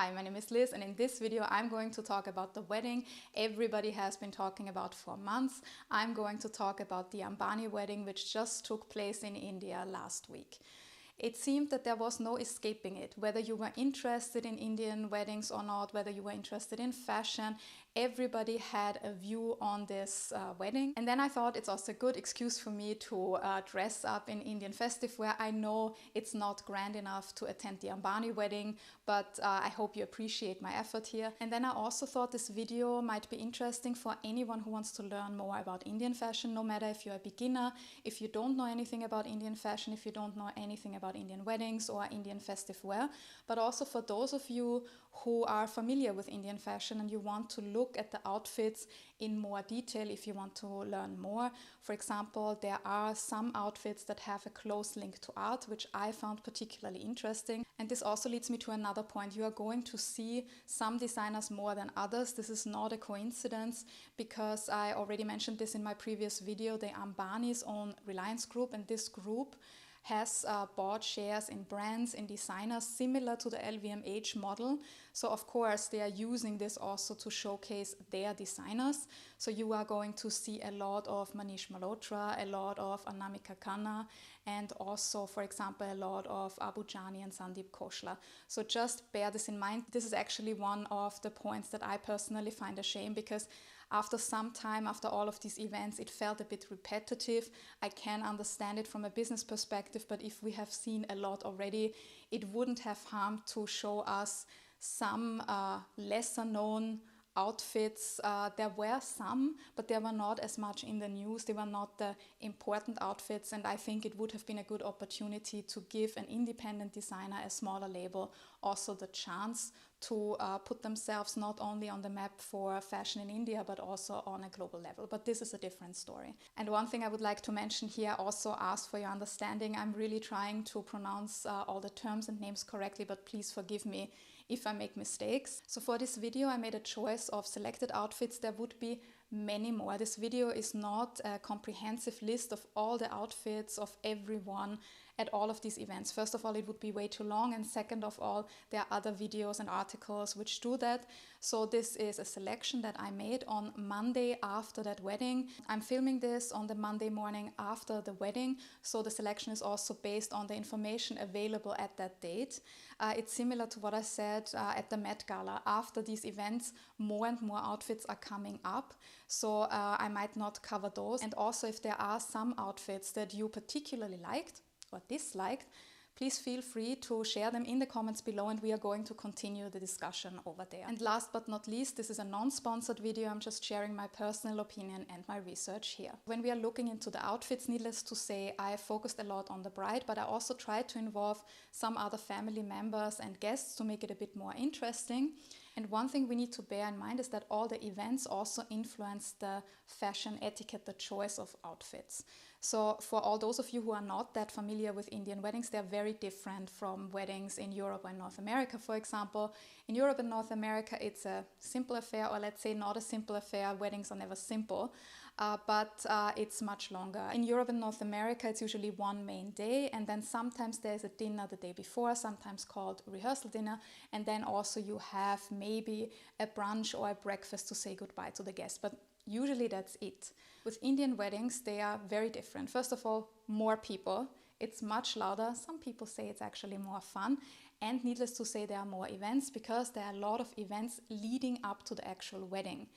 Hi, my name is Liz, and in this video I'm going to talk about the wedding everybody has been talking about for months. I'm going to talk about the Ambani wedding, which just took place in India last week. It seemed that there was no escaping it. Whether you were interested in Indian weddings or not, whether you were interested in fashion, everybody had a view on this wedding. And then I thought it's also a good excuse for me to dress up in Indian festive wear. I know it's not grand enough to attend the Ambani wedding, but I hope you appreciate my effort here. And then I also thought this video might be interesting for anyone who wants to learn more about Indian fashion, no matter if you're a beginner, if you don't know anything about Indian fashion, if you don't know anything about Indian weddings or Indian festive wear, but also for those of you who are familiar with Indian fashion and you want to look at the outfits in more detail if you want to learn more. For example, there are some outfits that have a close link to art, which I found particularly interesting. And this also leads me to another point. You are going to see some designers more than others. This is not a coincidence because I already mentioned this in my previous video, the Ambani's own Reliance group, and this group has bought shares in brands, in designers similar to the LVMH model. So of course they are using this also to showcase their designers. So you are going to see a lot of Manish Malhotra, a lot of Anamika Khanna, and also, for example, a lot of Jani and Sandeep Koshla. So just bear this in mind. This is actually one of the points that I personally find a shame, because after some time, after all of these events, it felt a bit repetitive. I can understand it from a business perspective, but if we have seen a lot already, it wouldn't have harmed to show us some lesser known outfits. There were some, but there were not as much in the news. They were not the important outfits, and I think it would have been a good opportunity to give an independent designer, a smaller label, also the chance to put themselves not only on the map for fashion in India, but also on a global level. But this is a different story. And one thing I would like to mention here, also ask for your understanding. I'm really trying to pronounce all the terms and names correctly, but please forgive me if I make mistakes. So for this video, I made a choice of selected outfits. There would be many more. This video is not a comprehensive list of all the outfits of everyone at all of these events. First of all, it would be way too long, and second of all, there are other videos and articles which do that. So this is a selection that I made on Monday after that wedding. I'm filming this on the Monday morning after the wedding, so the selection is also based on the information available at that date. It's similar to what I said at the Met Gala. After these events, more and more outfits are coming up, so I might not cover those. And also, if there are some outfits that you particularly liked or disliked, please feel free to share them in the comments below, and we are going to continue the discussion over there. And last but not least, this is a non-sponsored video. I'm just sharing my personal opinion and my research here. When we are looking into the outfits, needless to say, I focused a lot on the bride, but I also tried to involve some other family members and guests to make it a bit more interesting. And one thing we need to bear in mind is that all the events also influence the fashion etiquette, the choice of outfits. So for all those of you who are not that familiar with Indian weddings, they're very different from weddings in Europe and North America, for example. In Europe and North America, it's a simple affair, or let's say not a simple affair. Weddings are never simple, but it's much longer. In Europe and North America, it's usually one main day, and then sometimes there's a dinner the day before, sometimes called rehearsal dinner, and then also you have maybe a brunch or a breakfast to say goodbye to the guests. But usually that's it. With Indian weddings, they are very different. First of all, more people. It's much louder. Some people say it's actually more fun. And needless to say, there are more events because there are a lot of events leading up to the actual wedding.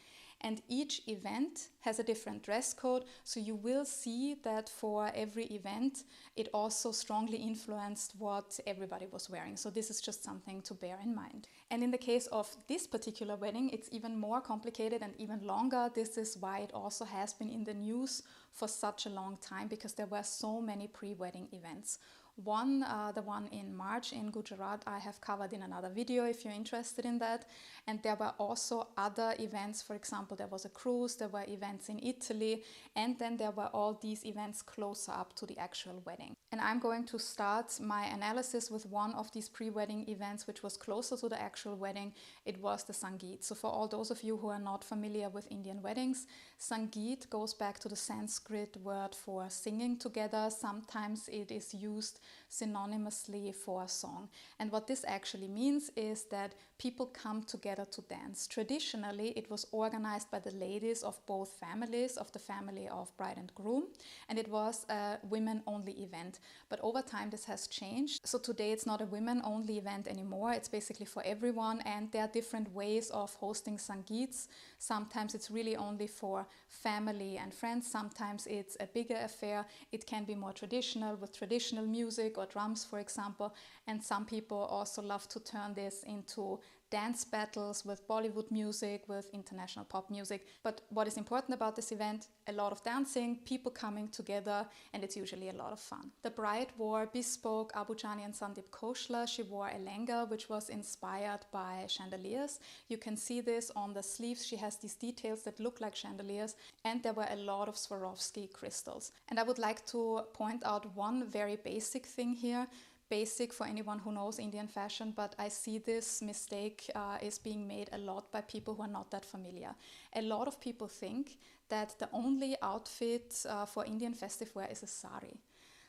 And each event has a different dress code. So you will see that for every event, it also strongly influenced what everybody was wearing. So this is just something to bear in mind. And in the case of this particular wedding, it's even more complicated and even longer. This is why it also has been in the news for such a long time, because there were so many pre-wedding events. The one in March in Gujarat, I have covered in another video if you're interested in that. And there were also other events. For example, there was a cruise, there were events in Italy, and then there were all these events closer up to the actual wedding. And I'm going to start my analysis with one of these pre-wedding events, which was closer to the actual wedding. It was the Sangeet. So for all those of you who are not familiar with Indian weddings, Sangeet goes back to the Sanskrit word for singing together. Sometimes it is used synonymously for a song. And what this actually means is that people come together to dance. Traditionally, it was organized by the ladies of both families, of the family of bride and groom, and it was a women-only event. But over time, this has changed. So today, it's not a women-only event anymore. It's basically for everyone, and there are different ways of hosting Sangeets. Sometimes it's really only for family and friends. Sometimes it's a bigger affair. It can be more traditional with traditional music or drums, for example. And some people also love to turn this into dance battles with Bollywood music, with international pop music. But what is important about this event? A lot of dancing, people coming together, and it's usually a lot of fun. The bride wore bespoke Jani and Sandeep Koshla. She wore a lehenga, which was inspired by chandeliers. You can see this on the sleeves. She has these details that look like chandeliers, and there were a lot of Swarovski crystals. And I would like to point out one very basic thing here. Basic for anyone who knows Indian fashion, but I see this mistake is being made a lot by people who are not that familiar. A lot of people think that the only outfit for Indian festive wear is a sari.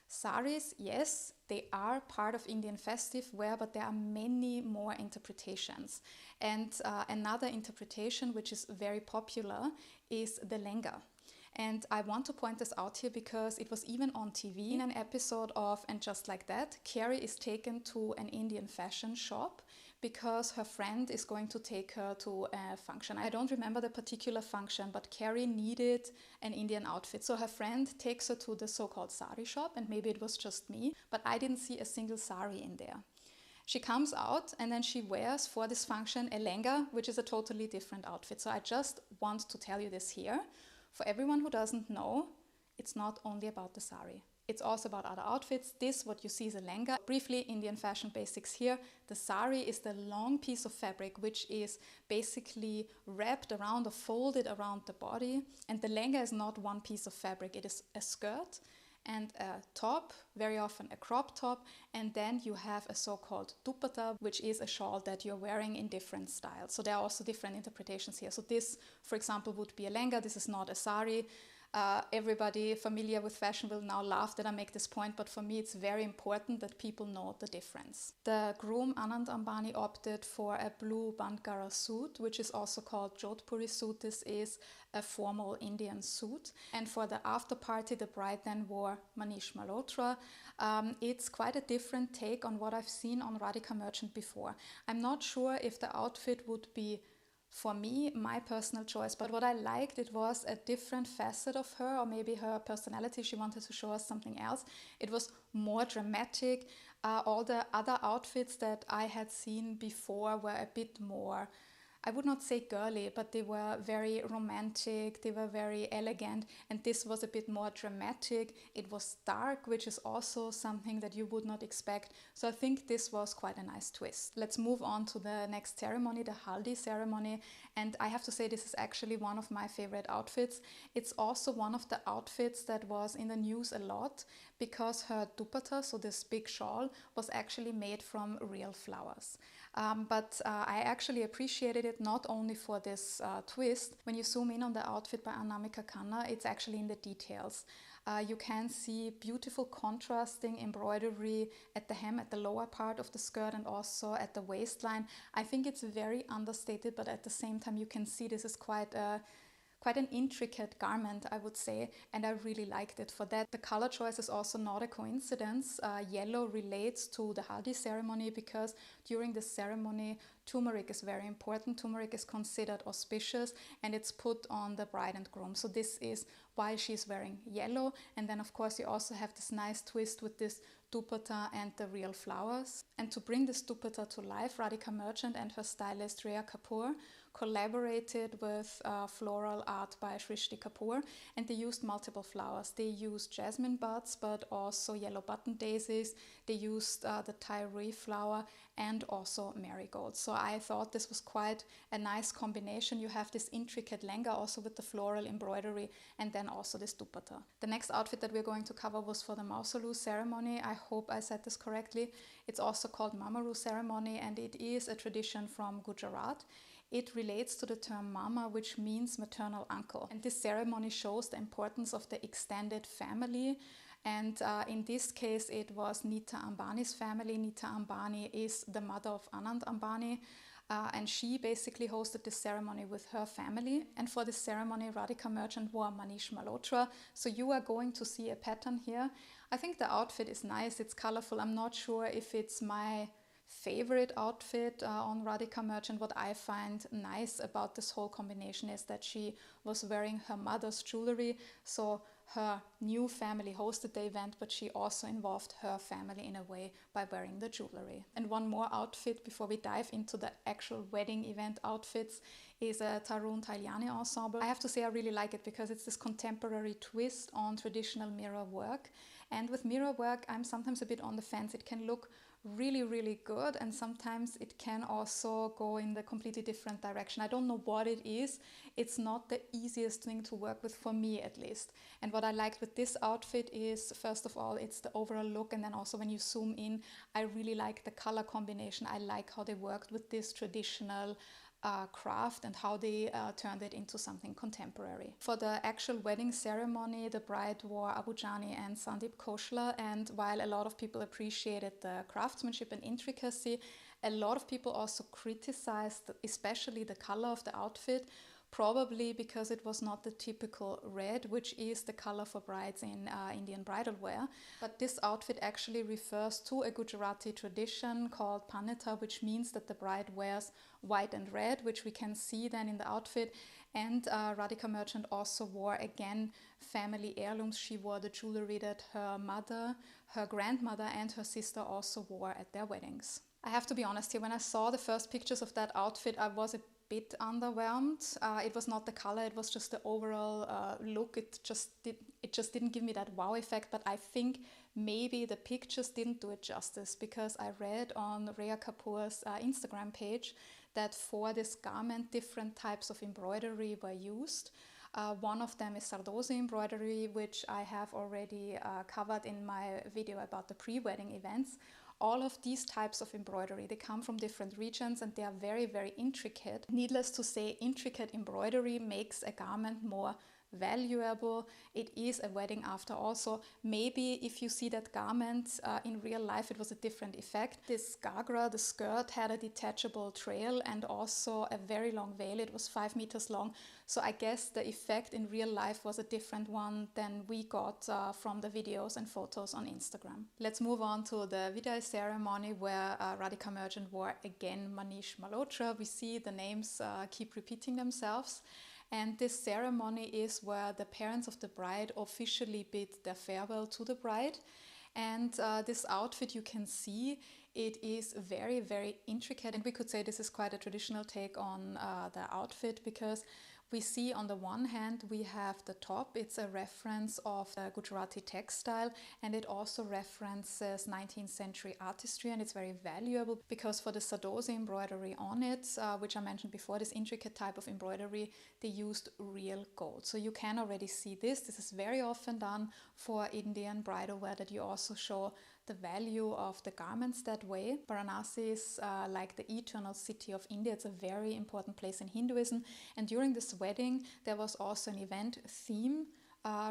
Saris, yes, they are part of Indian festive wear, but there are many more interpretations. And another interpretation, which is very popular, is the lehenga. And I want to point this out here because it was even on TV in an episode of And Just Like That. Carrie is taken to an Indian fashion shop because her friend is going to take her to a function. I don't remember the particular function, but Carrie needed an Indian outfit. So her friend takes her to the so-called sari shop, and maybe it was just me, but I didn't see a single sari in there. She comes out and then she wears for this function a lehenga, which is a totally different outfit. So I just want to tell you this here. For everyone who doesn't know, it's not only about the sari. It's also about other outfits. This, what you see, is a lehenga. Briefly, Indian fashion basics here. The sari is the long piece of fabric which is basically wrapped around or folded around the body. And the lehenga is not one piece of fabric. It is a skirt and a top, very often a crop top, and then you have a so-called dupatta, which is a shawl that you're wearing in different styles. So there are also different interpretations here. So this, for example, would be a lehenga. This is not a sari. Everybody familiar with fashion will now laugh that I make this point, but for me it's very important that people know the difference. The groom, Anant Ambani, opted for a blue Bandgara suit, which is also called Jodhpuri suit. This is a formal Indian suit. And for the after party, the bride then wore Manish Malhotra. It's quite a different take on what I've seen on Radhika Merchant before. I'm not sure if the outfit would be, for me, my personal choice, but what I liked, it was a different facet of her, or maybe her personality. She wanted to show us something else. It was more dramatic. All the other outfits that I had seen before were a bit more, I would not say girly, but they were very romantic, they were very elegant, and this was a bit more dramatic. It was dark, which is also something that you would not expect. So I think this was quite a nice twist. Let's move on to the next ceremony, the Haldi ceremony. And I have to say this is actually one of my favorite outfits. It's also one of the outfits that was in the news a lot because her dupatta, so this big shawl, was actually made from real flowers. But I actually appreciated it not only for this twist. When you zoom in on the outfit by Anamika Khanna, it's actually in the details. You can see beautiful contrasting embroidery at the hem, at the lower part of the skirt, and also at the waistline. I think it's very understated, but at the same time you can see this is quite an intricate garment, I would say, and I really liked it for that. The color choice is also not a coincidence. Yellow relates to the Haldi ceremony because during the ceremony, turmeric is very important. Turmeric is considered auspicious and it's put on the bride and groom. So this is why she's wearing yellow. And then of course you also have this nice twist with this dupatta and the real flowers. And to bring this dupatta to life, Radhika Merchant and her stylist Rhea Kapoor collaborated with floral art by Shrishti Kapoor, and they used multiple flowers. They used jasmine buds, but also yellow button daisies. They used the Tyree flower and also marigolds. So I thought this was quite a nice combination. You have this intricate lehenga also with the floral embroidery, and then also this dupatta. The next outfit that we're going to cover was for the Mausoleo ceremony. I hope I said this correctly. It's also called Mamaru ceremony, and it is a tradition from Gujarat. It relates to the term mama, which means maternal uncle. And this ceremony shows the importance of the extended family And in this case, it was Nita Ambani's family. Nita Ambani is the mother of Anant Ambani. And she basically hosted this ceremony with her family. And for this ceremony, Radhika Merchant wore Manish Malhotra. So you are going to see a pattern here. I think the outfit is nice, it's colorful. I'm not sure if it's my favorite outfit on Radhika Merchant. What I find nice about this whole combination is that she was wearing her mother's jewelry. So her new family hosted the event, but she also involved her family in a way by wearing the jewelry. And one more outfit before we dive into the actual wedding event outfits is a Tarun Tahiliani ensemble. I have to say I really like it because it's this contemporary twist on traditional mirror work. And with mirror work, I'm sometimes a bit on the fence. It can look really, really good, and sometimes it can also go in the completely different direction. I don't know what it is. It's not the easiest thing to work with, for me at least. And what I liked with this outfit is, first of all, it's the overall look, and then also when you zoom in, I really like the color combination. I like how they worked with this traditional craft and how they turned it into something contemporary. For the actual wedding ceremony, the bride wore Jani and Sandeep Koshla, and while a lot of people appreciated the craftsmanship and intricacy, a lot of people also criticized especially the color of the outfit, probably because it was not the typical red, which is the color for brides in Indian bridal wear. But this outfit actually refers to a Gujarati tradition called panita, which means that the bride wears white and red, which we can see then in the outfit. And Radhika Merchant also wore, again, family heirlooms. She wore the jewelry that her mother, her grandmother, and her sister also wore at their weddings. I have to be honest here, when I saw the first pictures of that outfit, I was a bit underwhelmed. It was not the color, it was just the overall look. It just didn't give me that wow effect, but I think maybe the pictures didn't do it justice, because I read on Rhea Kapoor's Instagram page that for this garment different types of embroidery were used. One of them is Sardozi embroidery, which I have already covered in my video about the pre-wedding events. All of these types of embroidery, they come from different regions and they are very, very intricate. Needless to say, intricate embroidery makes a garment more valuable. It is a wedding after all, so maybe if you see that garment in real life, it was a different effect. This gagra, the skirt, had a detachable trail and also a very long veil. It was 5 meters long, so I guess the effect in real life was a different one than we got from the videos and photos on Instagram. Let's move on to the Vidai ceremony, where Radhika Merchant wore again Manish Malhotra. We see the names keep repeating themselves. And this ceremony is where the parents of the bride officially bid their farewell to the bride. And this outfit, you can see, it is very, very intricate. And we could say this is quite a traditional take on the outfit, because we see on the one hand, we have the top. It's a reference of the Gujarati textile, and it also references 19th century artistry, and it's very valuable because for the Sardozi embroidery on it, which I mentioned before, this intricate type of embroidery, they used real gold. So you can already see this. This is very often done for Indian bridal wear, that you also show the value of the garments that way. Varanasi is like the eternal city of India. It's a very important place in Hinduism. And during this wedding, there was also an event theme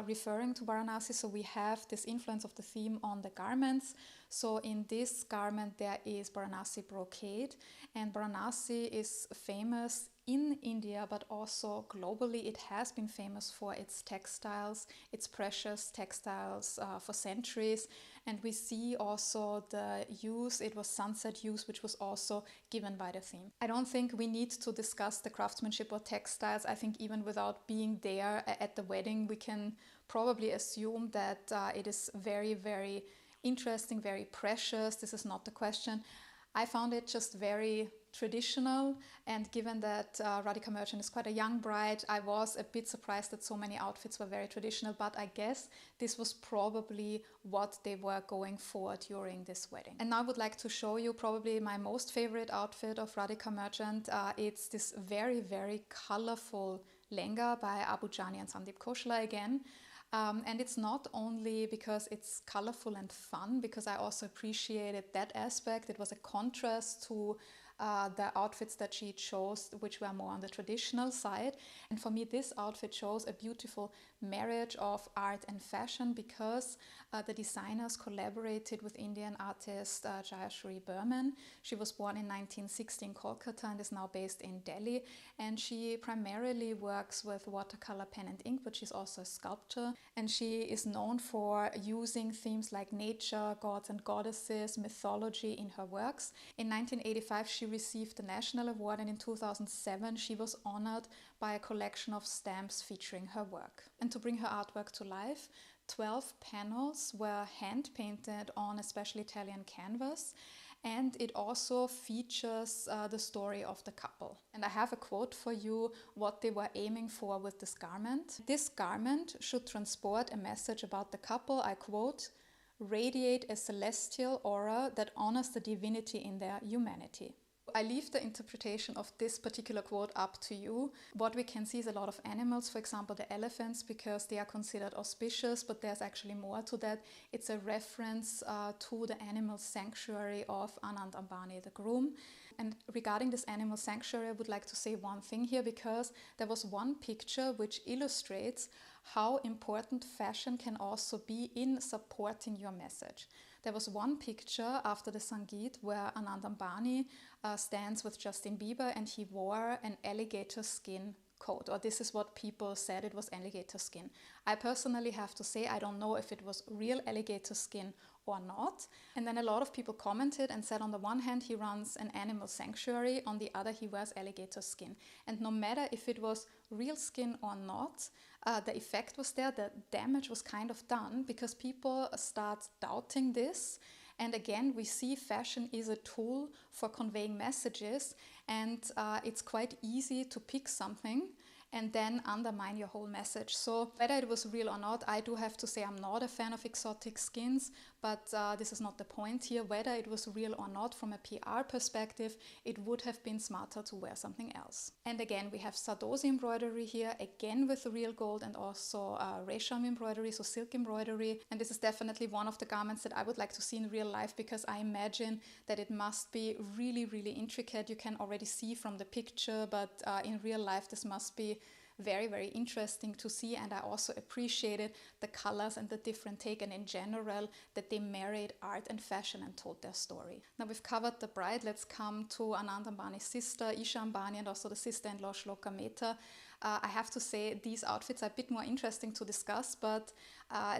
referring to Varanasi. So we have this influence of the theme on the garments. So in this garment, there is Varanasi brocade. And Varanasi is famous in India, but also globally. It has been famous for its textiles, its precious textiles for centuries. And we see also the use, it was sunset use, which was also given by the theme. I don't think we need to discuss the craftsmanship or textiles. I think even without being there at the wedding, we can probably assume that it is very, very interesting, very precious. This is not the question. I found it just very traditional, and given that Radhika Merchant is quite a young bride, I was a bit surprised that so many outfits were very traditional, but I guess this was probably what they were going for during this wedding. And now I would like to show you probably my most favorite outfit of Radhika Merchant. It's this very, very colorful lehenga by Jani and Sandeep Koshla again. And it's not only because it's colorful and fun, because I also appreciated that aspect. It was a contrast to the outfits that she chose, which were more on the traditional side. And for me, this outfit shows a beautiful marriage of art and fashion, because the designers collaborated with Indian artist Jayashree Berman. She was born in 1960 in Kolkata and is now based in Delhi. And she primarily works with watercolor, pen and ink, but she's also a sculptor. And she is known for using themes like nature, gods and goddesses, mythology in her works. In 1985, she received the National Award, and in 2007, she was honored by a collection of stamps featuring her work. And to bring her artwork to life, 12 panels were hand painted on a special Italian canvas, and it also features the story of the couple. And I have a quote for you what they were aiming for with this garment. This garment should transport a message about the couple, I quote, "radiate a celestial aura that honors the divinity in their humanity." I leave the interpretation of this particular quote up to you. What we can see is a lot of animals, for example the elephants, because they are considered auspicious, but there's actually more to that. It's a reference to the animal sanctuary of Anant Ambani, the groom. And regarding this animal sanctuary, I would like to say one thing here, because there was one picture which illustrates how important fashion can also be in supporting your message. There was one picture after the Sangeet where Anant Ambani stands with Justin Bieber, and he wore an alligator skin coat, or this is what people said, it was alligator skin. I personally have to say I don't know if it was real alligator skin or not. And then a lot of people commented and said, on the one hand he runs an animal sanctuary, on the other he wears alligator skin. And no matter if it was real skin or not, the effect was there, the damage was kind of done, because people start doubting this. And again, we see fashion is a tool for conveying messages, and it's quite easy to pick something and then undermine your whole message. So whether it was real or not, I do have to say I'm not a fan of exotic skins, but this is not the point here. Whether it was real or not, from a PR perspective, it would have been smarter to wear something else. And again, we have Sardozi embroidery here, again with real gold, and also Resham embroidery, so silk embroidery. And this is definitely one of the garments that I would like to see in real life, because I imagine that it must be really, really intricate. You can already see from the picture, but in real life this must be very, very interesting to see. And I also appreciated the colors and the different take, and in general that they married art and fashion and told their story. Now we've covered the bride, let's come to Anant Ambani's sister Isha Ambani, and also the sister-in-law Shloka Mehta. I have to say these outfits are a bit more interesting to discuss, but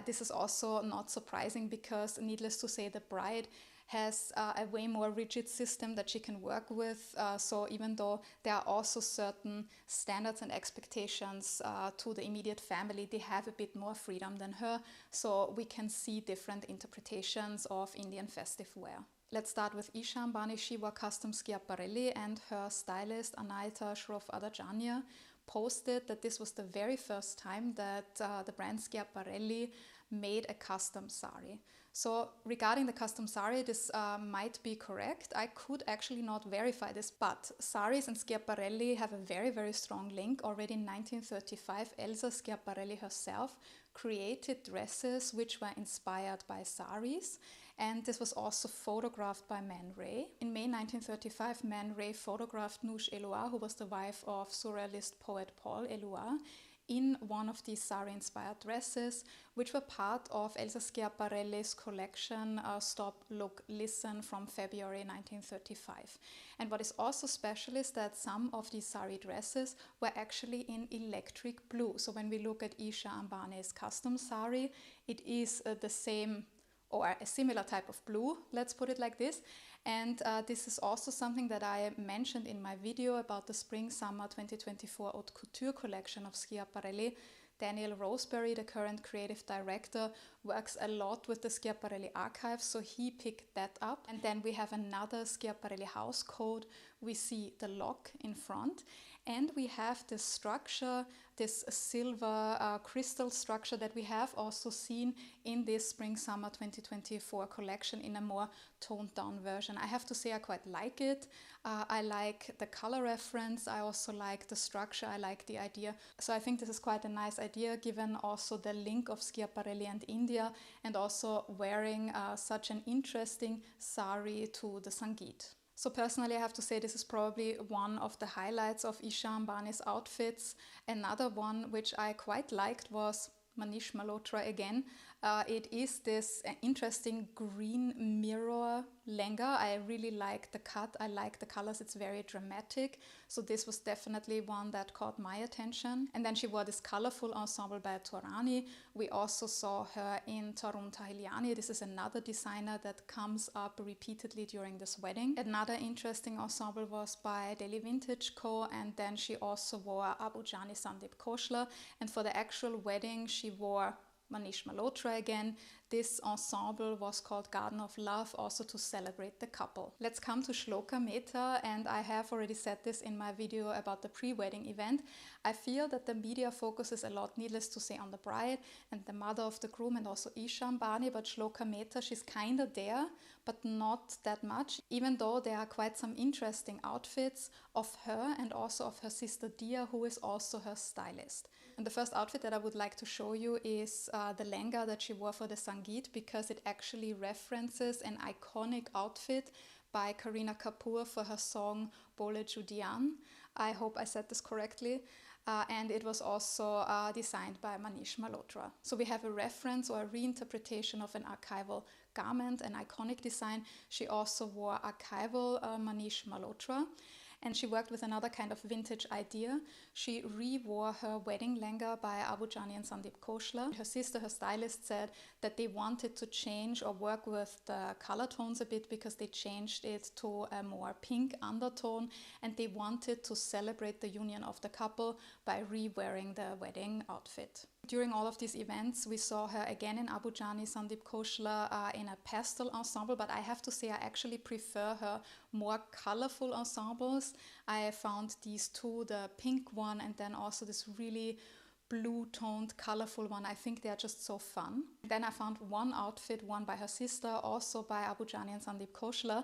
this is also not surprising, because needless to say the bride has a way more rigid system that she can work with. So even though there are also certain standards and expectations to the immediate family, they have a bit more freedom than her. So we can see different interpretations of Indian festive wear. Let's start with Isha Ambani. She wore custom Schiaparelli, and her stylist Anita Shroff-Adajania posted that this was the very first time that the brand Schiaparelli made a custom sari. So regarding the custom sari, this might be correct. I could actually not verify this, but saris and Schiaparelli have a very, very strong link. Already in 1935, Elsa Schiaparelli herself created dresses which were inspired by saris, and this was also photographed by Man Ray. In May 1935, Man Ray photographed Noosh Eluar, who was the wife of surrealist poet Paul Eluar, in one of these sari-inspired dresses, which were part of Elsa Schiaparelli's collection Stop, Look, Listen from February 1935. And what is also special is that some of these sari dresses were actually in electric blue. So when we look at Isha Ambani's custom sari, it is the same or a similar type of blue, let's put it like this. And this is also something that I mentioned in my video about the Spring-Summer 2024 Haute Couture collection of Schiaparelli. Daniel Roseberry, the current creative director, works a lot with the Schiaparelli archive, so he picked that up. And then we have another Schiaparelli house code. We see the lock in front, and we have this structure, this silver crystal structure that we have also seen in this Spring-Summer 2024 collection in a more toned down version. I have to say I quite like it. I like the color reference, I also like the structure, I like the idea. So I think this is quite a nice idea, given also the link of Schiaparelli and India, and also wearing such an interesting sari to the Sangeet. So personally, I have to say this is probably one of the highlights of Isha Ambani's outfits. Another one which I quite liked was Manish Malhotra again. It is this interesting green mirror lehenga. I really like the cut, I like the colors, it's very dramatic. So this was definitely one that caught my attention. And then she wore this colorful ensemble by Torani. We also saw her in Tarun Tahiliani. This is another designer that comes up repeatedly during this wedding. Another interesting ensemble was by Daily Vintage Co. And then she also wore Jani Sandeep Koshla. And for the actual wedding, she wore Manish Malhotra again. This ensemble was called Garden of Love, also to celebrate the couple. Let's come to Shloka Mehta, and I have already said this in my video about the pre-wedding event. I feel that the media focuses a lot, needless to say, on the bride and the mother of the groom and also Isha Ambani, but Shloka Mehta, she's kind of there, but not that much, even though there are quite some interesting outfits of her and also of her sister Diya, who is also her stylist. And the first outfit that I would like to show you is the lehenga that she wore for the Sangeet, because it actually references an iconic outfit by Kareena Kapoor for her song Bole Judian. I hope I said this correctly. And it was also designed by Manish Malhotra. So we have a reference or a reinterpretation of an archival garment, an iconic design. She also wore archival Manish Malhotra. And she worked with another kind of vintage idea. She re-wore her wedding lehenga by Jani and Sandeep Koshla. Her sister, her stylist, said that they wanted to change or work with the color tones a bit, because they changed it to a more pink undertone, and they wanted to celebrate the union of the couple by re-wearing the wedding outfit. During all of these events, we saw her again in Jani Sandeep Koshla in a pastel ensemble, but I have to say I actually prefer her more colorful ensembles. I found these two, the pink one and then also this really blue-toned, colorful one. I think they are just so fun. Then I found one outfit worn by her sister, also by Jani and Sandeep Koshla.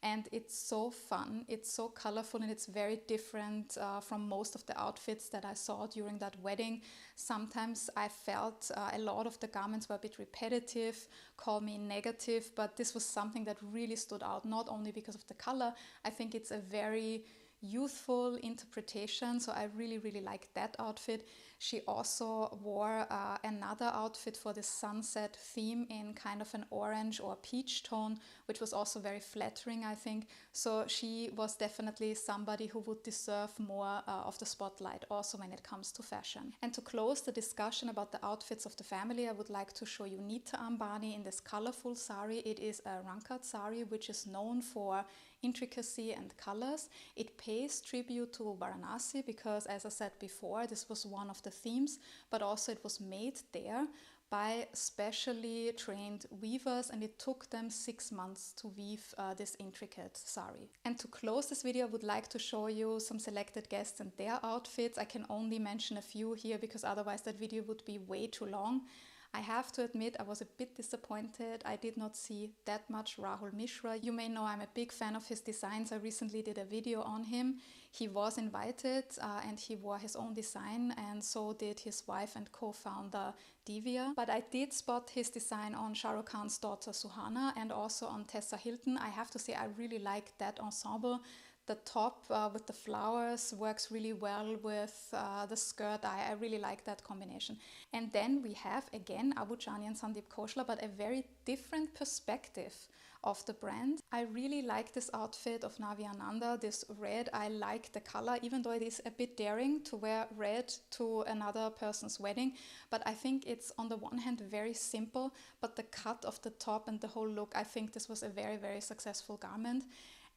And it's so fun, it's so colorful, and it's very different from most of the outfits that I saw during that wedding. Sometimes I felt a lot of the garments were a bit repetitive, call me negative, but this was something that really stood out, not only because of the color. I think it's a very youthful interpretation, so I really liked that outfit. She also wore another outfit for the sunset theme in kind of an orange or peach tone, which was also very flattering, I think. So she was definitely somebody who would deserve more of the spotlight also when it comes to fashion. And to close the discussion about the outfits of the family, I would like to show you Nita Ambani in this colorful sari. It is a rankat sari, which is known for intricacy and colors. It pays tribute to Banarasi because, as I said before, this was one of the themes, but also it was made there by specially trained weavers, and it took them 6 months to weave this intricate sari. And to close this video, I would like to show you some selected guests and their outfits. I can only mention a few here because otherwise that video would be way too long. I have to admit I was a bit disappointed. I did not see that much Rahul Mishra. You may know I'm a big fan of his designs. I recently did a video on him. He was invited and he wore his own design, and so did his wife and co-founder Diya. But I did spot his design on Shah Rukh Khan's daughter Suhana and also on Tessa Hilton. I have to say I really like that ensemble. The top with the flowers works really well with the skirt. I really like that combination. And then we have again Jani and Sandeep Koshla, but a very different perspective of the brand. I really like this outfit of Navi Ananda, this red. I like the color, even though it is a bit daring to wear red to another person's wedding. But I think it's on the one hand very simple, but the cut of the top and the whole look, I think this was a very successful garment.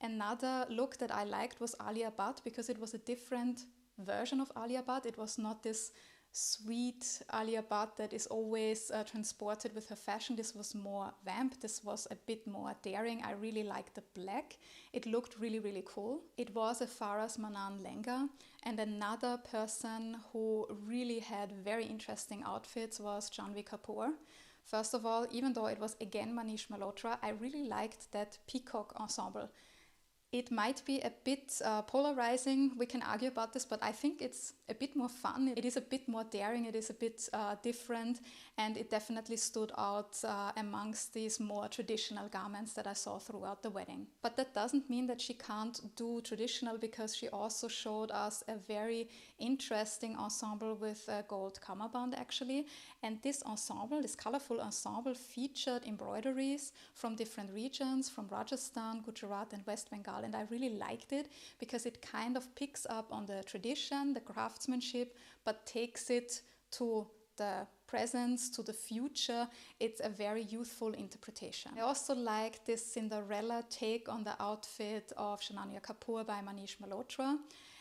Another look that I liked was Alia Bhatt, because it was a different version of Alia Bhatt. It was not this sweet Alia Bhatt that is always transported with her fashion. This was more vamp. This was a bit more daring. I really liked the black. It looked really cool. It was a Faras Manan lehenga. And another person who really had very interesting outfits was Janvi Kapoor. First of all, even though it was again Manish Malhotra, I really liked that peacock ensemble. It might be a bit polarizing, we can argue about this, but I think it's a bit more fun. It is a bit more daring, it is a bit different, and it definitely stood out amongst these more traditional garments that I saw throughout the wedding. But that doesn't mean that she can't do traditional, because she also showed us a very interesting ensemble with a gold cummerbund actually. And this ensemble, this colorful ensemble, featured embroideries from different regions, from Rajasthan, Gujarat and West Bengal. And I really liked it because it kind of picks up on the tradition, the craftsmanship, but takes it to the presence, to the future. It's a very youthful interpretation. I also like this Cinderella take on the outfit of Kapoor by Manish Malhotra.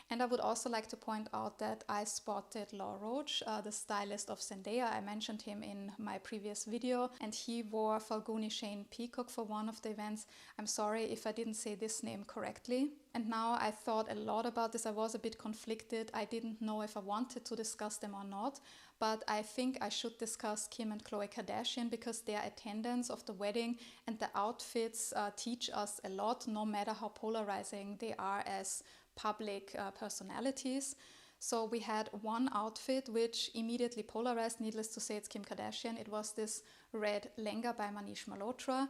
And I would also like to point out that I spotted Law Roach, the stylist of Zendaya. I mentioned him in my previous video, and he wore Falguni Shane Peacock for one of the events. I'm sorry if I didn't say this name correctly. And now I thought a lot about this. I was a bit conflicted. I didn't know if I wanted to discuss them or not, but I think I should discuss Kim and Khloe Kardashian because their attendance of the wedding and the outfits teach us a lot, no matter how polarizing they are as public personalities. So we had one outfit which immediately polarized. Needless to say, it's Kim Kardashian. It was this red lehenga by Manish Malhotra.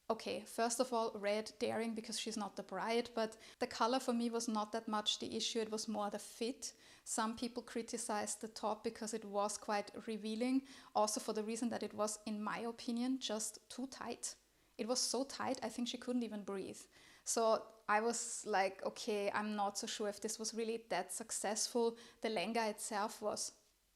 Okay, first of all, red daring because she's not the bride, but the color for me was not that much the issue. It was more the fit. Some people criticized the top because it was quite revealing, also for the reason that it was, in my opinion, just too tight. It was so tight, I think she couldn't even breathe. So I was like, okay, I'm not so sure if this was really that successful. The lehenga itself was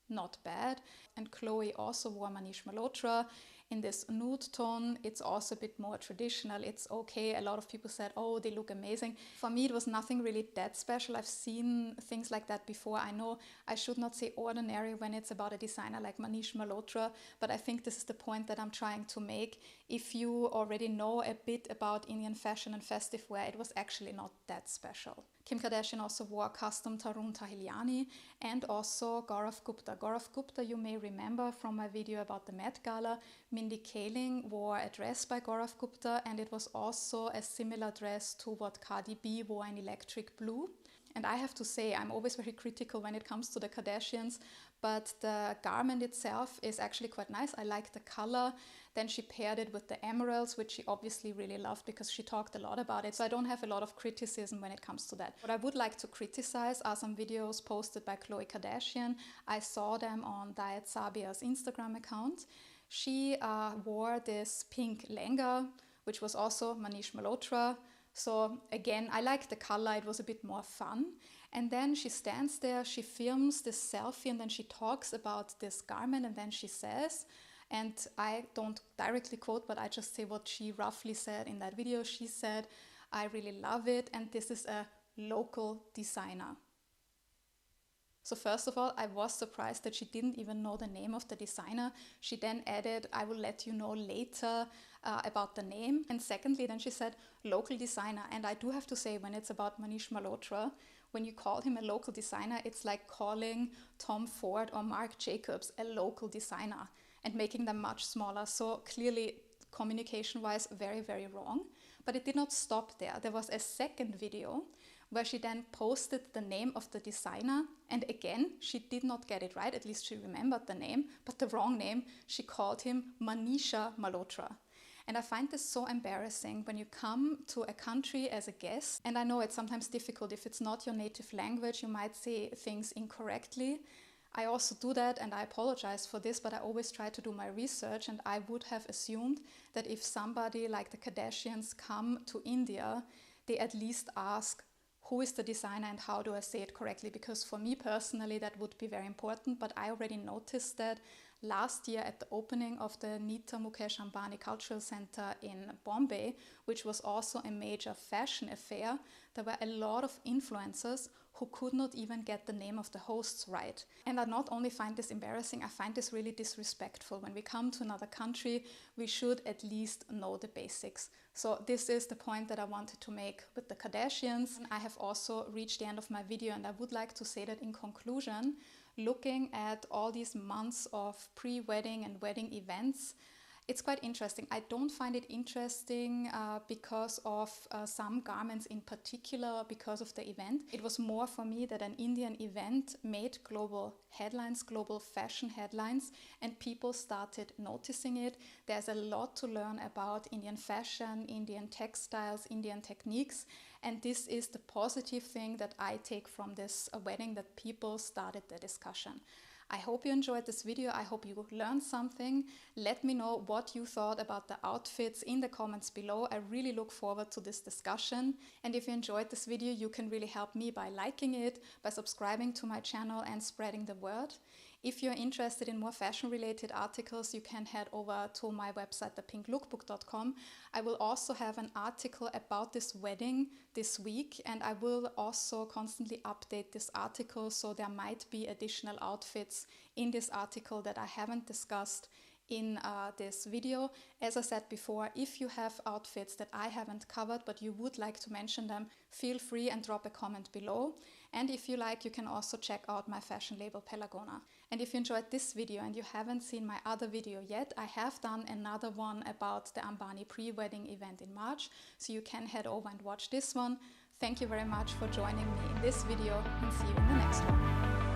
not bad. And Khloe also wore Manish Malhotra in this nude tone. It's also a bit more traditional. It's okay. A lot of people said, oh, they look amazing. For me, it was nothing really that special. I've seen things like that before. I know I should not say ordinary when it's about a designer like Manish Malhotra, but I think this is the point that I'm trying to make. If you already know a bit about Indian fashion and festive wear, it was actually not that special. Kim Kardashian also wore custom Tarun Tahiliani and also Gaurav Gupta. Gaurav Gupta, you may remember from my video about the Met Gala. Mindy Kaling wore a dress by Gaurav Gupta, and it was also a similar dress to what Cardi B wore in electric blue. And I have to say, I'm always very critical when it comes to the Kardashians, but the garment itself is actually quite nice. I like the color. Then she paired it with the emeralds, which she obviously really loved because she talked a lot about it. So I don't have a lot of criticism when it comes to that. What I would like to criticize are some videos posted by Khloe Kardashian. I saw them on Diet Sabia's Instagram account. She wore this pink lehenga, which was also Manish Malhotra. So again, I like the color, it was a bit more fun. And then she stands there, she films this selfie, and then she talks about this garment, and then she says, and I don't directly quote, but I just say what she roughly said in that video. She said, I really love it, and this is a local designer. So first of all, I was surprised that she didn't even know the name of the designer. She then added, I will let you know later about the name. And secondly, then she said, local designer. And I do have to say, when it's about Manish Malhotra, when you call him a local designer, it's like calling Tom Ford or Marc Jacobs a local designer and making them much smaller. So clearly, communication-wise, very, very wrong. But it did not stop there. There was a second video where she then posted the name of the designer. And again, she did not get it right, at least she remembered the name, but the wrong name. She called him Manisha Malhotra. And I find this so embarrassing when you come to a country as a guest. And I know it's sometimes difficult. If it's not your native language, you might say things incorrectly. I also do that, and I apologize for this, but I always try to do my research, and I would have assumed that if somebody like the Kardashians come to India, they at least ask, who is the designer and how do I say it correctly? Because for me personally, that would be very important. But I already noticed that last year at the opening of the Nita Mukesh Ambani Cultural Center in Bombay, which was also a major fashion affair, there were a lot of influencers who could not even get the name of the hosts right. And I not only find this embarrassing, I find this really disrespectful. When we come to another country, we should at least know the basics. So this is the point that I wanted to make with the Kardashians. I have also reached the end of my video, and I would like to say that in conclusion, looking at all these months of pre-wedding and wedding events, It's quite interesting. I don't find it interesting because of some garments in particular, because of the event. It was more for me that an Indian event made global headlines, global fashion headlines, and people started noticing it. There's a lot to learn about Indian fashion, Indian textiles, Indian techniques, and this is the positive thing that I take from this wedding, that people started the discussion. I hope you enjoyed this video. I hope you learned something. Let me know what you thought about the outfits in the comments below. I really look forward to this discussion. And if you enjoyed this video, you can really help me by liking it, by subscribing to my channel and spreading the word. If you're interested in more fashion related articles, you can head over to my website, thepinklookbook.com. I will also have an article about this wedding this week, and I will also constantly update this article, so there might be additional outfits in this article that I haven't discussed in this video. As I said before, if you have outfits that I haven't covered but you would like to mention them, feel free and drop a comment below. And if you like, you can also check out my fashion label Pelagona. And if you enjoyed this video and you haven't seen my other video yet, I have done another one about the Ambani pre-wedding event in March, so you can head over and watch this one. Thank you very much for joining me in this video, and see you in the next one.